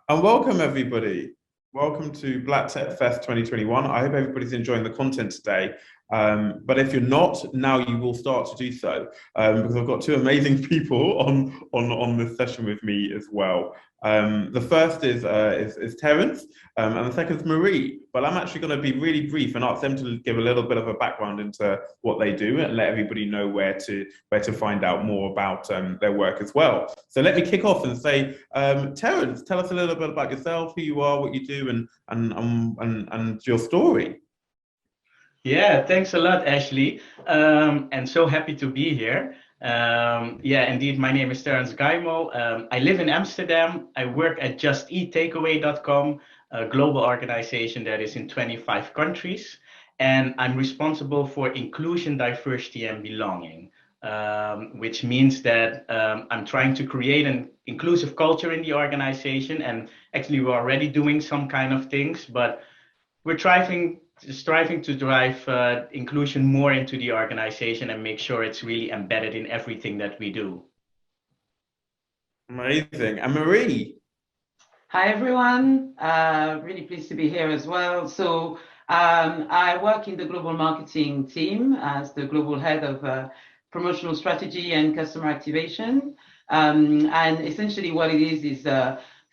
And welcome, everybody. Welcome to Black Tech Fest 2021. I hope everybody's enjoying the content today. But if you're not, now you will start to do so because I've got two amazing people on this session with me as well. The first is Terence, and the second is Marie. But I'm actually going to be really brief and ask them to give a little bit of a background into what they do and let everybody know where to find out more about their work as well. So let me kick off and say, Terence, tell us a little bit about yourself, who you are, what you do, and your story. Yeah, thanks a lot, Ashley. And so happy to be here. Yeah, indeed, my name is Terence Gaimo. I live in Amsterdam. I work at justeattakeaway.com, a global organization that is in 25 countries. And I'm responsible for inclusion, diversity, and belonging, which means that I'm trying to create an inclusive culture in the organization. And actually, we're already doing some kind of things, but we're striving to drive inclusion more into the organization and make sure it's really embedded in everything that we do. Amazing. And Marie. Hi, everyone. Really pleased to be here as well. I work in the global marketing team as the global head of promotional strategy and customer activation. And essentially what it is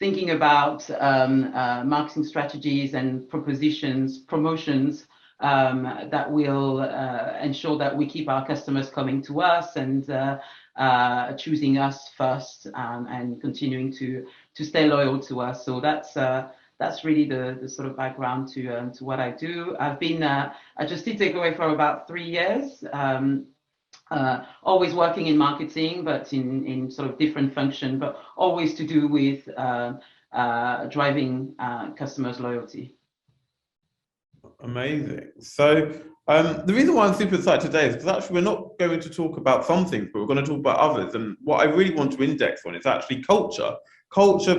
thinking about marketing strategies and promotions that will ensure that we keep our customers coming to us and choosing us first and continuing to stay loyal to us. So that's really the sort of background to what I do. I've been at Just Eat Takeaway for about 3 years. Always working in marketing, but in sort of different function, but always to do with driving customers' loyalty. Amazing. So the reason why I'm super excited today is because actually we're not going to talk about some things, but we're going to talk about others. And what I really want to index on is actually culture,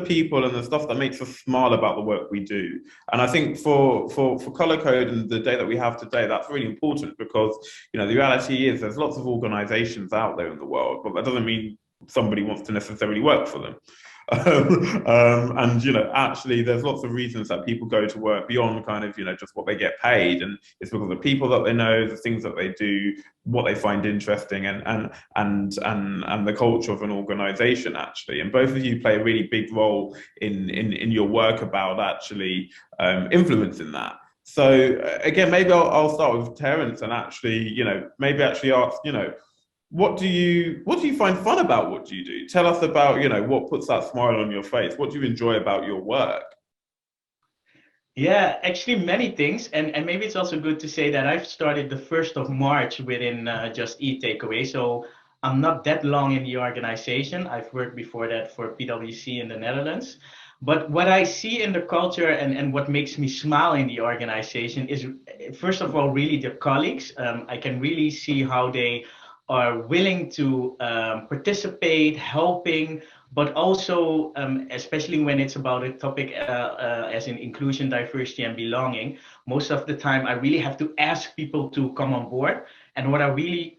people, and the stuff that makes us smile about the work we do. And I think for Color Code and the day that we have today, that's really important because the reality is there's lots of organizations out there in the world, but that doesn't mean somebody wants to necessarily work for them. And actually there's lots of reasons that people go to work beyond kind of just what they get paid, and it's because of the people that they know, the things that they do, what they find interesting, and the culture of an organization actually. And both of you play a really big role in your work about actually influencing that. So again, maybe I'll start with Terence and actually maybe actually ask what do you find fun about what you do? Tell us about, what puts that smile on your face. What do you enjoy about your work? Yeah, actually many things. And maybe it's also good to say that I've started the 1st of March within Just Eat Takeaway. So I'm not that long in the organization. I've worked before that for PwC in the Netherlands. But what I see in the culture and what makes me smile in the organization is, first of all, really the colleagues. I can really see how they are willing to participate, helping, but also, especially when it's about a topic as in inclusion, diversity, and belonging, most of the time I really have to ask people to come on board. And what I really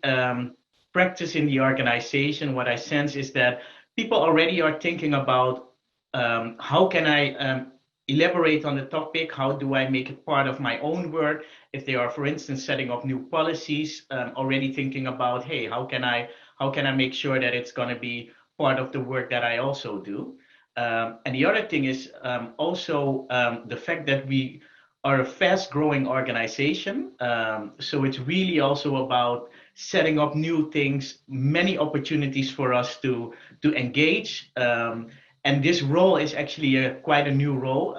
practice in the organization, what I sense is that people already are thinking about how can I elaborate on the topic? How do I make it part of my own work? If they are, for instance, setting up new policies, already thinking about, hey, how can I make sure that it's going to be part of the work that I also do? And the other thing is also the fact that we are a fast-growing organization. So it's really also about setting up new things, many opportunities for us to engage. And this role is actually quite a new role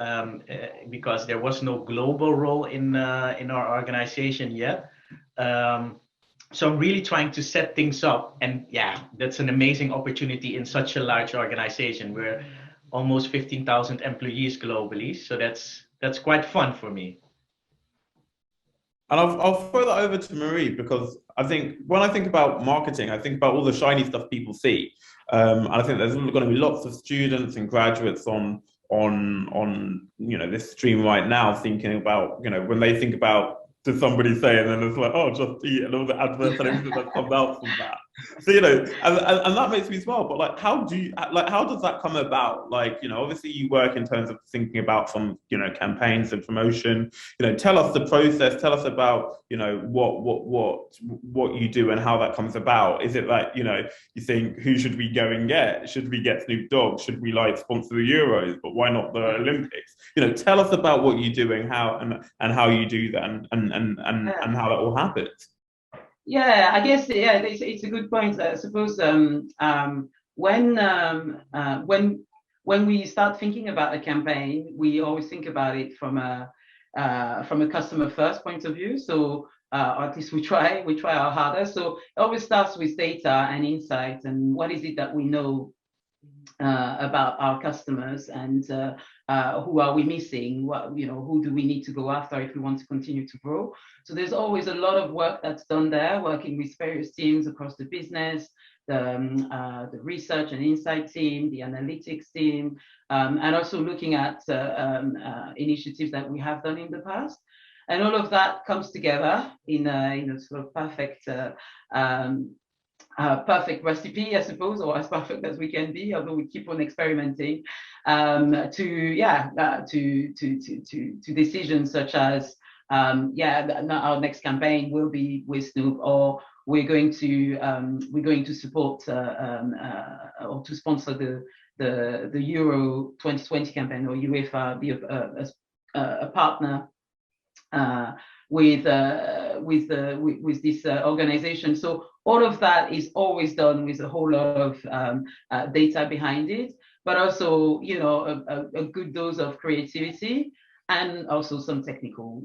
because there was no global role in our organization yet. So I'm really trying to set things up, and yeah, that's an amazing opportunity in such a large organization. We're almost 15,000 employees globally, so that's quite fun for me. And I'll throw that over to Marie because I think when I think about marketing, I think about all the shiny stuff people see. And I think there's going to be lots of students and graduates on this stream right now thinking about when they think about, did somebody say, and then it's like, oh, Just Eat, and all the adverts and everything that comes out from that. So, and that makes me smile. But like, how does that come about? Like, obviously you work in terms of thinking about some, campaigns and promotion. Tell us the process. Tell us about, what you do and how that comes about. Is it like, you think, who should we go and get? Should we get Snoop Dogg? Should we like sponsor the Euros? But why not the Olympics? Tell us about what you do and how you do that and how that all happens. Yeah, I guess it's a good point. I suppose when when we start thinking about a campaign, we always think about it from a customer first point of view. So or at least we try our hardest. So it always starts with data and insights and what is it that we know about our customers and who are we missing? Who do we need to go after if we want to continue to grow? So there's always a lot of work that's done there, working with various teams across the business, the research and insight team, the analytics team, and also looking at initiatives that we have done in the past. And all of that comes together in a sort of perfect recipe, I suppose, or as perfect as we can be, although we keep on experimenting, to decisions such as our next campaign will be with Snoop, or we're going to support or to sponsor the Euro 2020 campaign, or UEFA be a partner with this organization. So all of that is always done with a whole lot of data behind it, but also a good dose of creativity and also some technical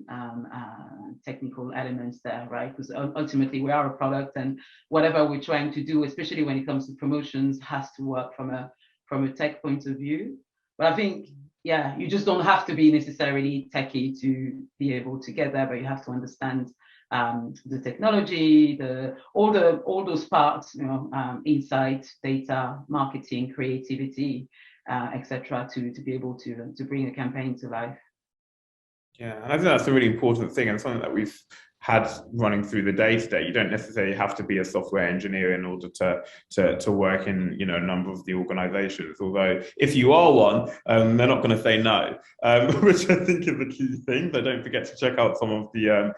elements there, right? Because ultimately we are a product, and whatever we're trying to do, especially when it comes to promotions, has to work from a tech point of view. But I think, yeah, you just don't have to be necessarily techie to be able to get there, but you have to understand the technology, all those parts, insight, data, marketing, creativity, etc., to be able to bring a campaign to life. Yeah, and I think that's a really important thing and something that we've had running through the day to day. You don't necessarily have to be a software engineer in order to work in a number of the organizations. Although if you are one, they're not going to say no, which I think is a key thing. So don't forget to check out some of the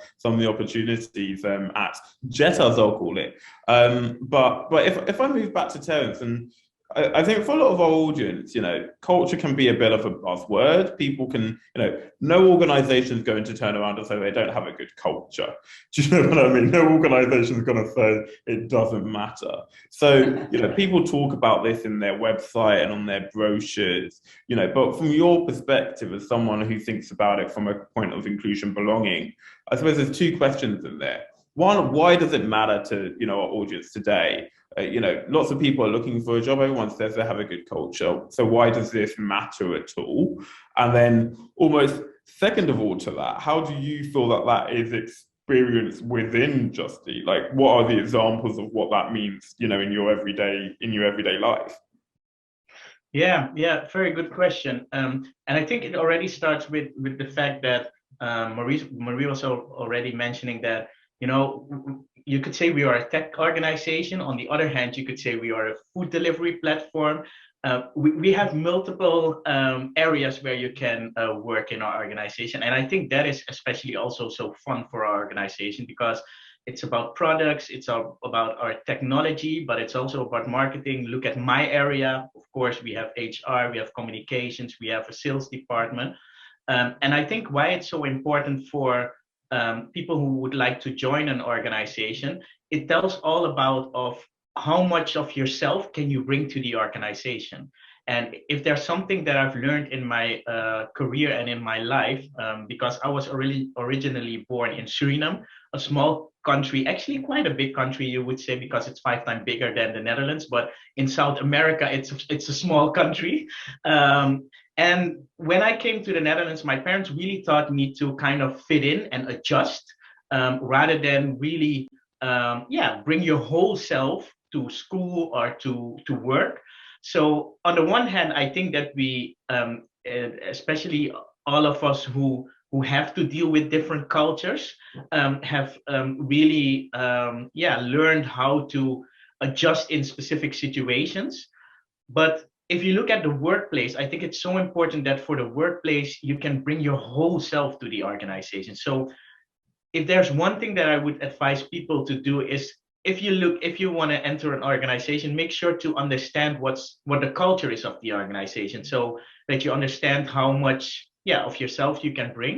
opportunities at Jet, as I'll call it. But if I move back to Terence, and I think for a lot of our audience, culture can be a bit of a buzzword. People can, no organization is going to turn around and say they don't have a good culture. Do you know what I mean? No organization is going to say it doesn't matter. So, people talk about this in their website and on their brochures, but from your perspective as someone who thinks about it from a point of inclusion belonging, I suppose there's two questions in there. One, why does it matter to, our audience today? Lots of people are looking for a job. Everyone says they have a good culture. So why does this matter at all? And then almost second of all to that, how do you feel that is experienced within Just Eat? Like, what are the examples of what that means, in your everyday life? Yeah, very good question. And I think it already starts with the fact that Marie was already mentioning that, you could say we are a tech organization. On the other hand, you could say we are a food delivery platform. We have multiple areas where you can work in our organization. And I think that is especially also so fun for our organization, because it's about products, it's about our technology, but it's also about marketing. Look at my area. Of course, we have HR, we have communications, we have a sales department. And I think why it's so important for people who would like to join an organization, it tells all about of how much of yourself can you bring to the organization. And if there's something that I've learned in my career and in my life, because I was originally born in Suriname, a small country, actually quite a big country, you would say, because it's 5 times bigger than the Netherlands. But in South America, it's a small country. And when I came to the Netherlands, my parents really taught me to kind of fit in and adjust, rather than really, bring your whole self to school or to work. So on the one hand, I think that we, especially all of us who have to deal with different cultures, have really, learned how to adjust in specific situations. But if you look at the workplace, I think it's so important that for the workplace, you can bring your whole self to the organization. So if there's one thing that I would advise people to do is, if you want to enter an organization, make sure to understand what the culture is of the organization, so that you understand how much of yourself you can bring.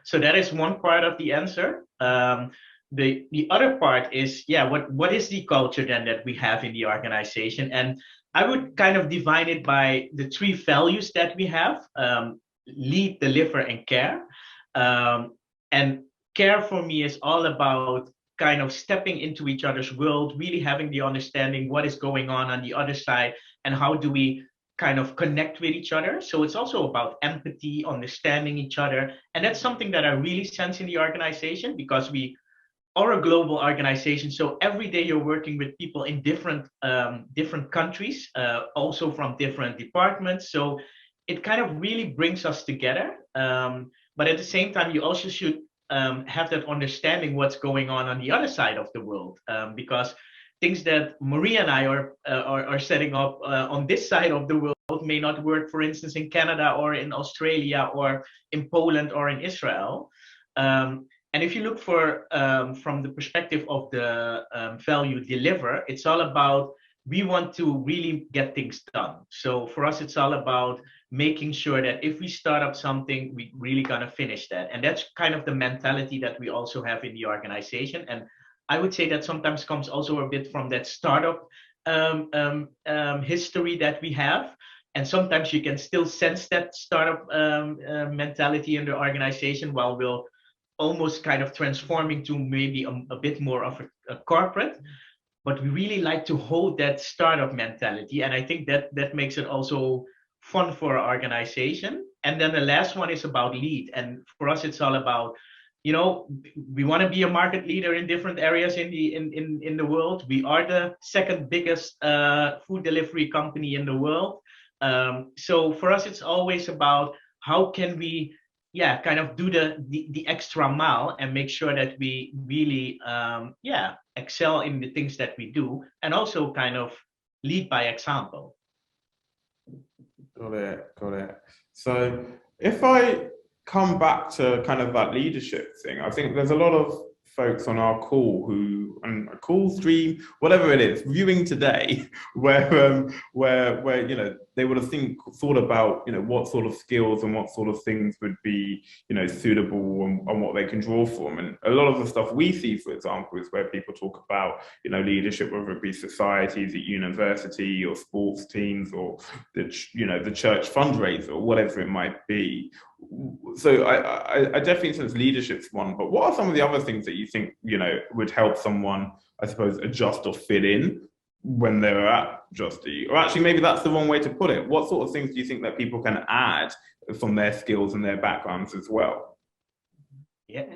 So that is one part of the answer. The other part is, what is the culture then that we have in the organization? And I would kind of divide it by the three values that we have: lead, deliver, and care. And care for me is all about kind of stepping into each other's world, really having the understanding what is going on the other side, and how do we kind of connect with each other. So it's also about empathy, understanding each other. And that's something that I really sense in the organization, because we are a global organization. So every day you're working with people in different countries, also from different departments. So it kind of really brings us together. But at the same time, you also should have that understanding what's going on the other side of the world, because things that Maria and I are setting up on this side of the world may not work, for instance, in Canada or in Australia or in Poland or in Israel. And if you look from the perspective of the value deliver, it's all about, we want to really get things done. So for us, it's all about making sure that if we start up something, we really gonna finish that. And that's kind of the mentality that we also have in the organization. And I would say that sometimes comes also a bit from that startup history that we have. And sometimes you can still sense that startup mentality in the organization, while we'll almost kind of transforming to maybe a bit more of a corporate. But we really like to hold that startup mentality. And I think that makes it also fun for our organization. And then the last one is about lead. And for us, it's all about, we want to be a market leader in different areas in the world. We are the second biggest food delivery company in the world. So for us, it's always about how can we kind of do the extra mile and make sure that we really excel in the things that we do, and also kind of lead by example. Got it. So if I come back to kind of that leadership thing, I think there's a lot of folks on our call on a call stream, whatever it is, viewing today, where they would have thought about what sort of skills and what sort of things would be suitable and what they can draw from. And a lot of the stuff we see, for example, is where people talk about leadership, whether it be societies at university or sports teams or the church fundraiser or whatever it might be. So I definitely sense leadership's one, but what are some of the other things that you think would help someone, I suppose, adjust or fit in when they're at Just Eat? Or actually, maybe that's the wrong way to put it. What sort of things do you think that people can add from their skills and their backgrounds as well? Yeah.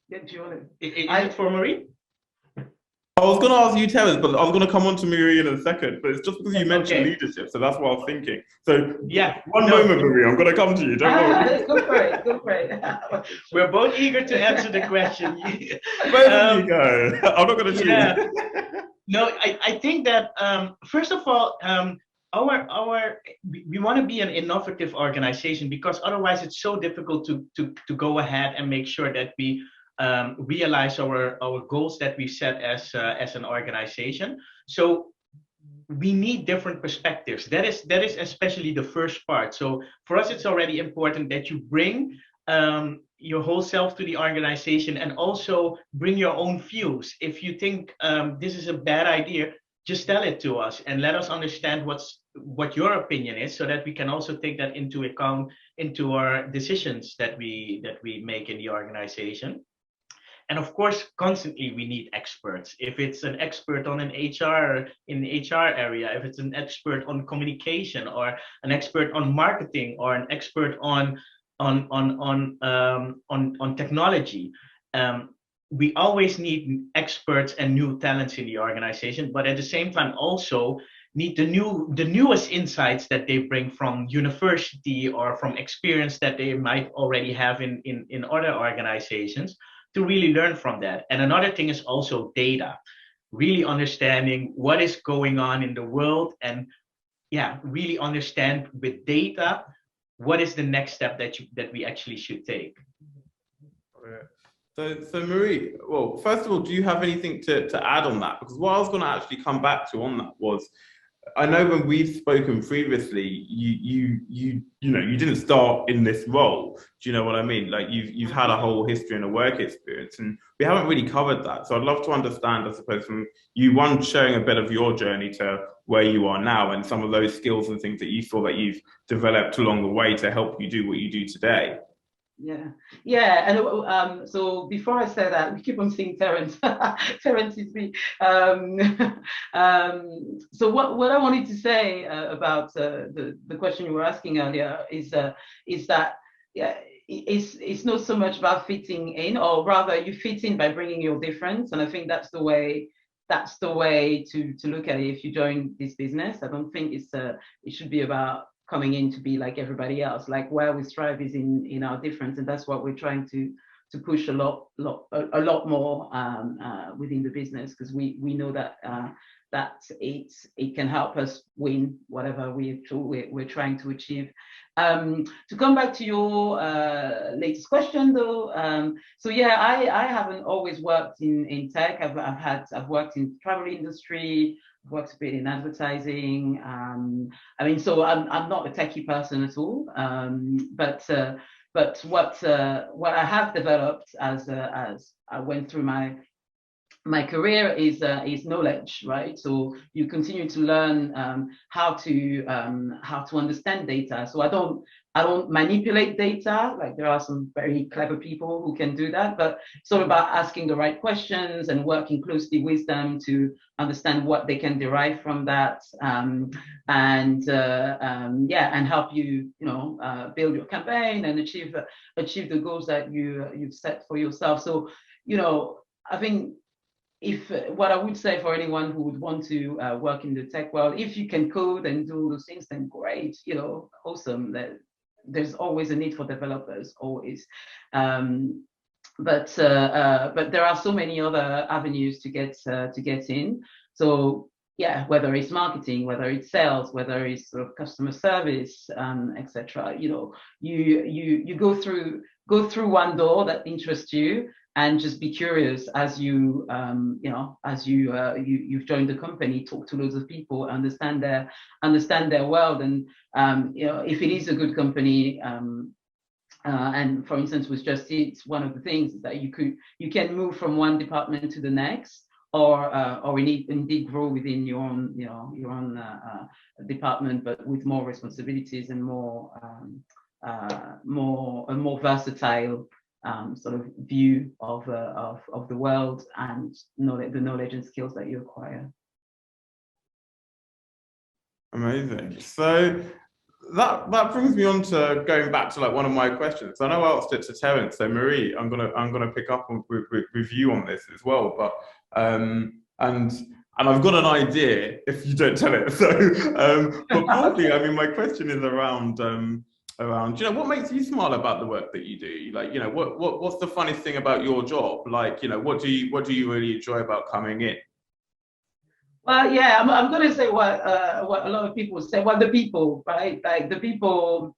Do you want to? Is it for Marie? I was going to ask you, Terence, but I was going to come on to Marie in a second, but it's just because you mentioned leadership, so that's what I was thinking. So moment, Marie, I'm going to come to you. Don't worry. Go for it. We're both eager to answer the question. Both of you go. I'm not going to choose. No, I think that, first of all, we want to be an innovative organization, because otherwise it's so difficult to go ahead and make sure that we realize our goals that we set as an organization. So we need different perspectives. That is especially the first part. So for us, it's already important that you bring your whole self to the organization, and also bring your own views. If you think this is a bad idea, just tell it to us and let us understand what your opinion is, so that we can also take that into account into our decisions that we make in the organization. And of course, constantly we need experts. If it's an expert on in the HR area, if it's an expert on communication, or an expert on marketing, or an expert on technology, we always need experts and new talents in the organization. But at the same time, also need the newest insights that they bring from university or from experience that they might already have in other organizations, to really learn from that. And another thing is also data. really understanding what is going on in the world, and yeah, really understand with data what is the next step that we actually should take. So Marie, well, first of all, do you have anything to add on that? Because what I was going to actually come back to on that was, I know when we've spoken previously, you know, you didn't start in this role. Do you know what I mean? Like you've had a whole history and a work experience, and we haven't really covered that. So I'd love to understand, I suppose, from you, one, sharing a bit of your journey to where you are now, and some of those skills and things that you feel that you've developed along the way to help you do what you do today. Yeah, and so before I say that, we keep on seeing Terence. Terence is me. So what I wanted to say about the question you were asking earlier is that yeah, it's not so much about fitting in, or rather you fit in by bringing your difference, and I think that's the way to look at it. If you join this business, I don't think it should be about coming in to be like everybody else. Like, where we strive is in our difference, and that's what we're trying to push a lot more within the business, because we know that it can help us win whatever we're trying to achieve. To come back to your latest question though, so yeah, I haven't always worked in tech. I've worked in travel industry, worked a bit in advertising. I mean, so I'm not a techie person at all. But what I have developed as I went through my career is knowledge, right? So you continue to learn how to understand data. So I don't manipulate data. Like, there are some very clever people who can do that, but it's all about asking the right questions and working closely with them to understand what they can derive from that, and help you build your campaign and achieve the goals that you've set for yourself. So I think, if what I would say for anyone who would want to work in the tech world, if you can code and do those things, then great, awesome. There's always a need for developers, always. But there are so many other avenues to get in. So yeah, whether it's marketing, whether it's sales, whether it's sort of customer service, etc. You go through one door that interests you, and just be curious as you've joined the company. Talk to loads of people, understand their world, and if it is a good company. And for instance, with Just Eat, one of the things is that you can move from one department to the next, or indeed grow within your own department, but with more responsibilities and a more versatile sort of view of the world, and the knowledge and skills that you acquire. Amazing. So that brings me on to going back to like one of my questions. I know I asked it to Terence, so Marie, I'm gonna pick up with you on this as well. But and I've got an idea if you don't tell it. So but partly, I mean, my question is around what makes you smile about the work that you do? Like, what's the funniest thing about your job? Like, what do you really enjoy about coming in? Well, yeah, I'm going to say what a lot of people say. Well, the people, right? Like, the people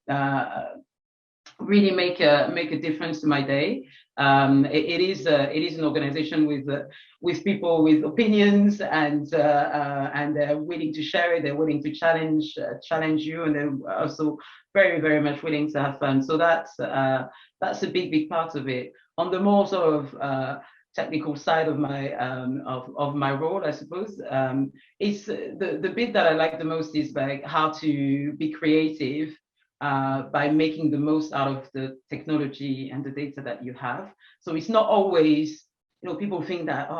really make a difference to my day. It is an organization with people with opinions, and they're willing to share it. They're willing to challenge you, and they're also very, very much willing to have fun. So that's a big part of it. On the more sort of technical side of my role, I suppose, it's the bit that I like the most is like how to be creative by making the most out of the technology and the data that you have. So it's not always, people think that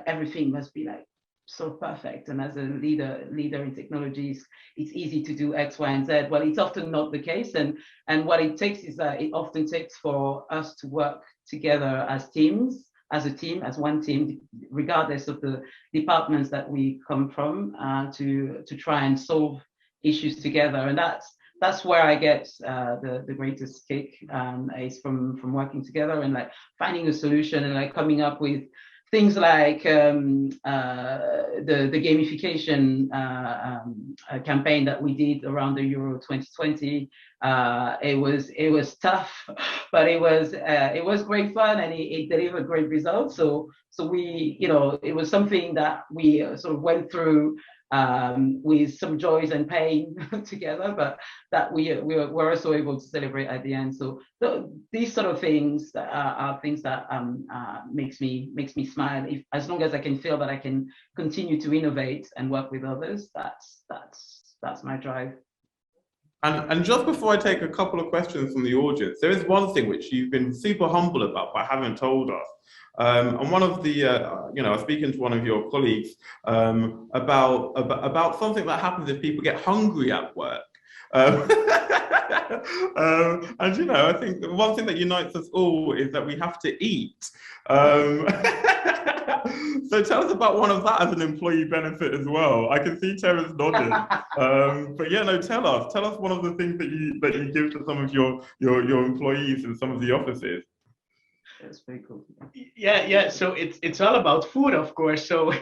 everything must be like so perfect, and as a leader in technologies, it's easy to do X, Y, and Z. Well, it's often not the case, and what it takes is that it often takes for us to work together as teams, as one team, regardless of the departments that we come from, to try and solve issues together. And that's where I get the greatest kick, is from working together and like finding a solution and like coming up with things like the gamification campaign that we did around the Euro 2020. It was tough, but it was great fun, and it delivered great results. So we, it was something that we sort of went through with some joys and pain together, but that we were also able to celebrate at the end. So these sort of things are things that makes me smile. As long as I can feel that I can continue to innovate and work with others, that's my drive. And just before I take a couple of questions from the audience, there is one thing which you've been super humble about but haven't told us. And one of the, I was speaking to one of your colleagues about something that happens if people get hungry at work. And I think the one thing that unites us all is that we have to eat. So tell us about one of that as an employee benefit as well. I can see Terence nodding. But yeah, no, tell us one of the things that you give to some of your employees in some of the offices. That's very cool. Yeah. So it's all about food, of course. So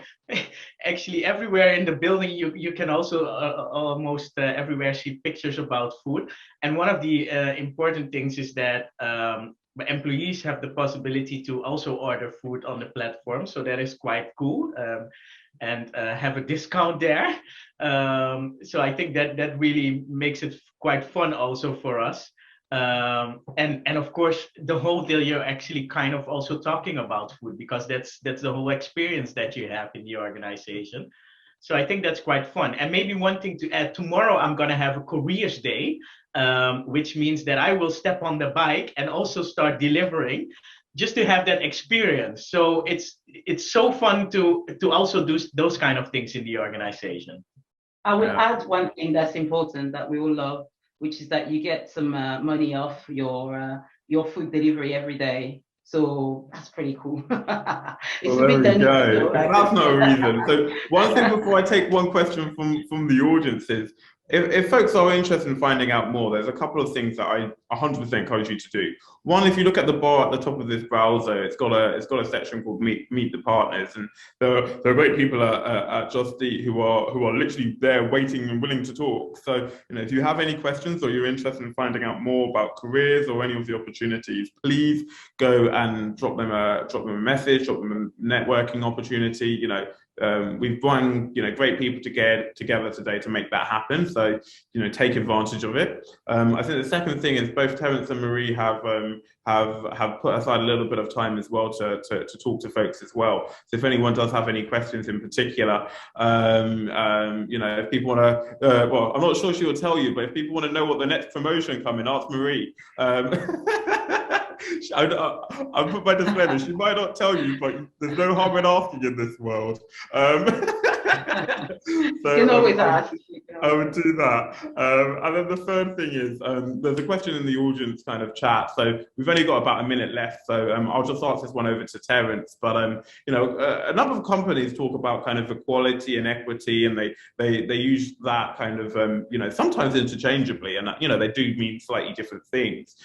actually, everywhere in the building, you can also almost everywhere see pictures about food. And one of the important things is that employees have the possibility to also order food on the platform. So that is quite cool. And have a discount there. So I think that really makes it quite fun also for us. And of course, the whole day you're actually kind of also talking about food, because that's the whole experience that you have in the organization. So I think that's quite fun. And maybe one thing to add, tomorrow I'm going to have a careers day, which means that I will step on the bike and also start delivering, just to have that experience. So it's so fun to also do those kind of things in the organization. I will add one thing that's important that we all love, which is that you get some money off your food delivery every day. So that's pretty cool. It's a bit go. That's no reason. So one thing before I take one question from the audience is, if folks are interested in finding out more, there's a couple of things that I 100% encourage you to do. One, if you look at the bar at the top of this browser, it's got a section called Meet the Partners, and there are great people at Just Eat who are literally there waiting and willing to talk. So if you have any questions or you're interested in finding out more about careers or any of the opportunities, please go and drop them a message, drop them a networking opportunity. We've brought great people together today to make that happen. So take advantage of it. I think the second thing is both Terence and Marie have put aside a little bit of time as well to talk to folks as well. So if anyone does have any questions in particular, if people want to, well, I'm not sure she will tell you, but if people want to know what the next promotion coming, ask Marie. I'll put my disclaimer. She might not tell you, but there's no harm in asking in this world. So you can always ask. I would do that. And then the third thing is, there's a question in the audience kind of chat. So we've only got about a minute left. So I'll just ask this one over to Terence. But a number of companies talk about kind of equality and equity, and they use that kind of sometimes interchangeably, and they do mean slightly different things.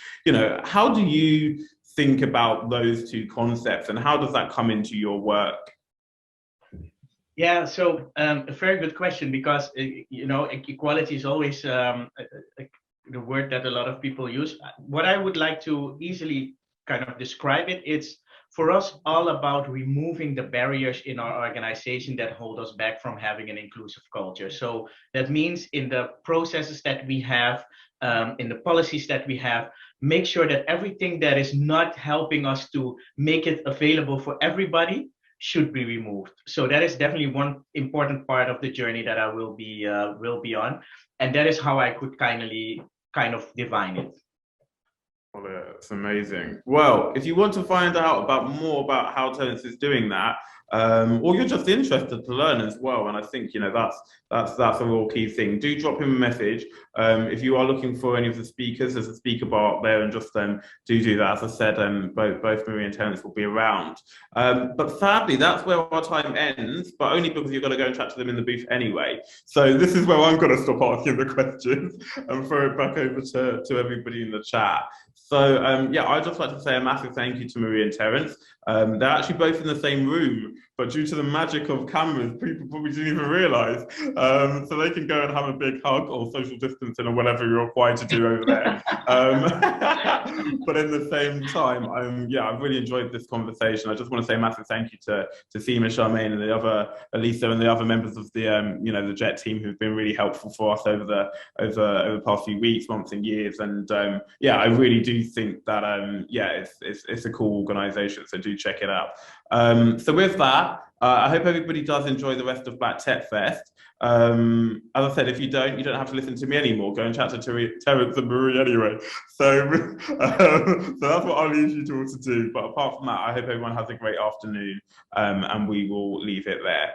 How do you think about those two concepts, and how does that come into your work? Yeah, so a very good question, because equality is always the word that a lot of people use. What I would like to easily kind of describe it's for us all about removing the barriers in our organization that hold us back from having an inclusive culture. So that means in the processes that we have, in the policies that we have, make sure that everything that is not helping us to make it available for everybody should be removed. So that is definitely one important part of the journey that I will be on, and that is how I could kind of divine it. Well, it's amazing. Well, if you want to find out more about how Terence is doing that, or you're just interested to learn as well. And I think, that's a real key thing. Do drop him a message. If you are looking for any of the speakers, there's a speaker bar up there, and just do that. As I said, both Marie and Terence will be around. But sadly, that's where our time ends, but only because you've got to go and chat to them in the booth anyway. So this is where I'm going to stop asking the questions and throw it back over to everybody in the chat. So I'd just like to say a massive thank you to Marie and Terence. They're actually both in the same room, but due to the magic of cameras, people probably didn't even realise. So they can go and have a big hug or social distancing or whatever you're required to do over there. But in the same time, I've really enjoyed this conversation. I just want to say a massive thank you to Seema, Charmaine, and the other Elisa and the other members of the the Jet team who've been really helpful for us over the past few weeks, months, and years. And I really do think that it's a cool organisation. So do check it out. So with that, I hope everybody does enjoy the rest of Black Tech Fest. As I said, if you don't have to listen to me anymore. Go and chat to Terence and Marie anyway. So that's what I'll leave you to all to do. But apart from that, I hope everyone has a great afternoon, and we will leave it there.